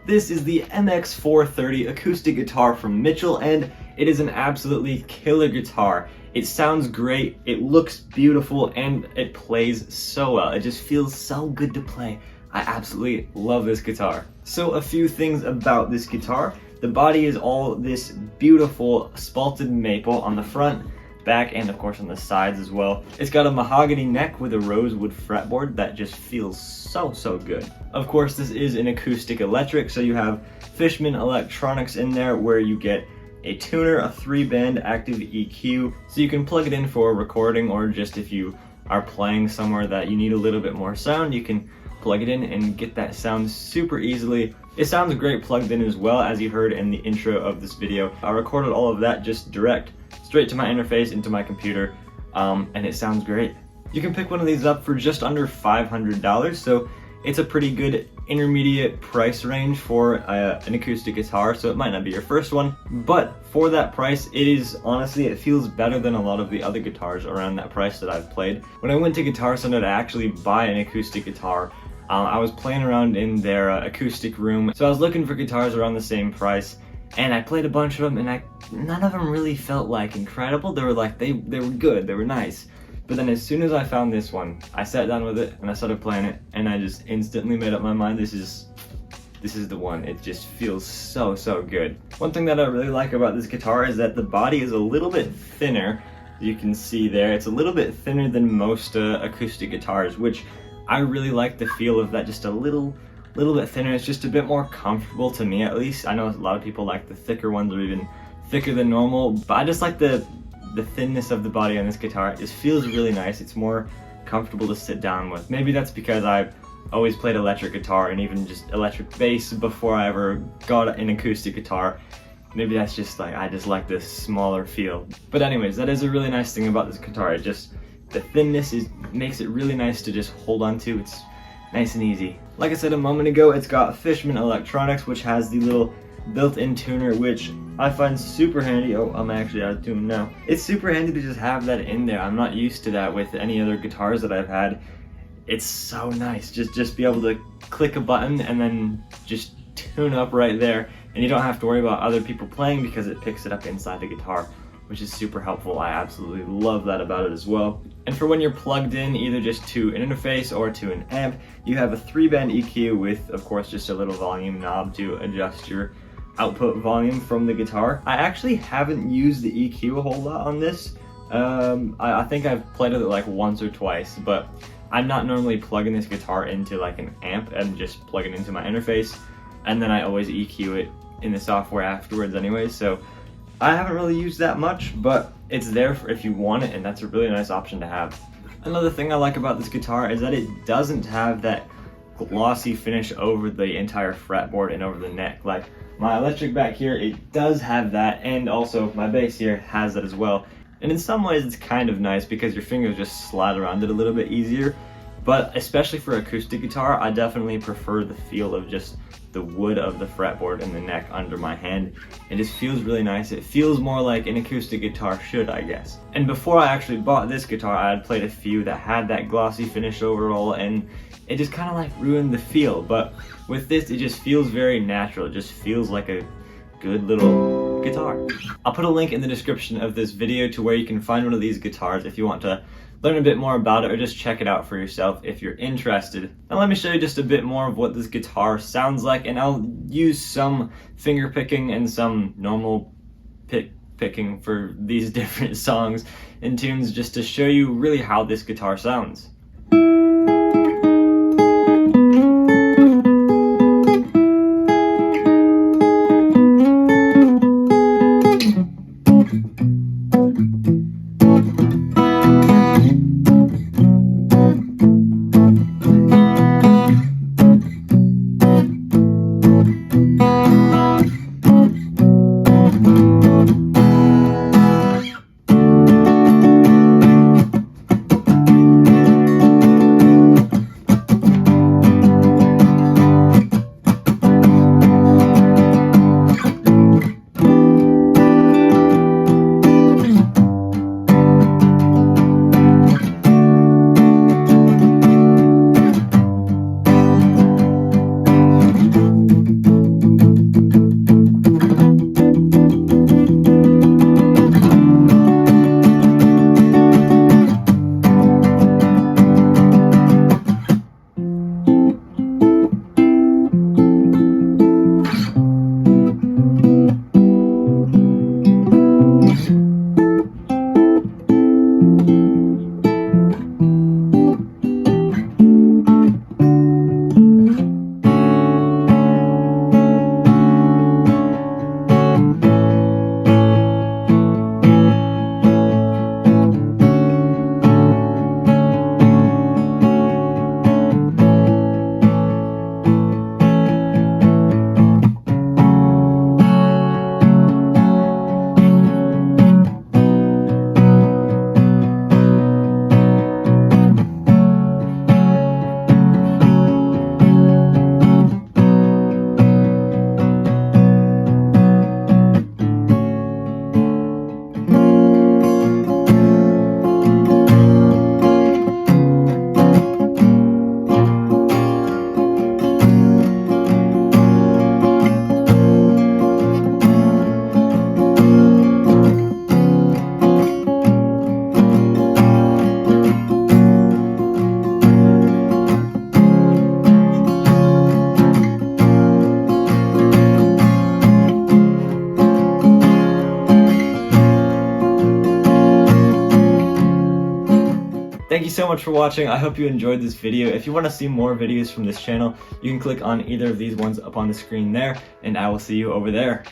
This is the MX430 acoustic guitar from Mitchell, and it is an absolutely killer guitar. It sounds great, it looks beautiful, and it plays so well. It just feels so good to play. I absolutely love this guitar. So a few things about this guitar. The body is all this beautiful spalted maple on the front, back, and of course on the sides as well. It's got a mahogany neck with a rosewood fretboard that just feels so good. Of course, this is an acoustic electric, so you have Fishman electronics in there where you get a tuner, a 3-band active EQ, so you can plug it in for a recording, or just if you are playing somewhere that you need a little bit more sound, you can plug it in and get that sound super easily. It sounds great plugged in as well, as you heard in the intro of this video. I recorded all of that just straight to my interface into my computer, and it sounds great. You can pick one of these up for just under $500, so it's a pretty good intermediate price range for an acoustic guitar, so it might not be your first one, but for that price, it feels better than a lot of the other guitars around that price that I've played. When I went to Guitar Center to actually buy an acoustic guitar, I was playing around in their acoustic room, so I was looking for guitars around the same price, and I played a bunch of them, and none of them really felt like incredible. They were like, they were good, they were nice. But then as soon as I found this one, I sat down with it and I started playing it, and I just instantly made up my mind, this is the one. It just feels so good. One thing that I really like about this guitar is that the body is a little bit thinner. You can see there, it's a little bit thinner than most acoustic guitars, which I really like the feel of that, just a little bit thinner. It's just a bit more comfortable to me, at least. I know a lot of people like the thicker ones, or even thicker than normal, but I just like the thinness of the body on this guitar. It just feels really nice. It's more comfortable to sit down with. Maybe that's because I've always played electric guitar and even just electric bass before I ever got an acoustic guitar. Maybe that's just like, I just like this smaller feel. But anyways, that is a really nice thing about this guitar. The thinness makes it really nice to just hold on to. It's nice and easy. Like I said a moment ago, it's got Fishman electronics, which has the little built-in tuner, which I find super handy. Oh, I'm actually out of tune now. It's super handy to just have that in there. I'm not used to that with any other guitars that I've had. It's so nice, just be able to click a button and then just tune up right there, and you don't have to worry about other people playing because it picks it up inside the guitar, which is super helpful. I absolutely love that about it as well. And for when you're plugged in, either just to an interface or to an amp, you have a 3-band EQ with, of course, just a little volume knob to adjust your output volume from the guitar. I actually haven't used the EQ a whole lot on this. I think I've played with it like once or twice, but I'm not normally plugging this guitar into like an amp. I'm just plugging into my interface, and then I always EQ it in the software afterwards anyway, so I haven't really used that much, but it's there for if you want it, and that's a really nice option to have. Another thing I like about this guitar is that it doesn't have that glossy finish over the entire fretboard and over the neck. Like my electric back here, it does have that, and also my bass here has that as well. And in some ways it's kind of nice because your fingers just slide around it a little bit easier, but especially for acoustic guitar, I definitely prefer the feel of just the wood of the fretboard and the neck under my hand. It just feels really nice. It feels more like an acoustic guitar should, I guess. And before I actually bought this guitar, I had played a few that had that glossy finish overall, and it just kind of like ruined the feel. But with this, it just feels very natural. It just feels like a good little guitar. I'll put a link in the description of this video to where you can find one of these guitars if you want to learn a bit more about it, or just check it out for yourself if you're interested. Now let me show you just a bit more of what this guitar sounds like, and I'll use some finger picking and some normal picking for these different songs and tunes just to show you really how this guitar sounds. Thank you so much for watching. I hope you enjoyed this video. If you want to see more videos from this channel, you can click on either of these ones up on the screen there, and I will see you over there.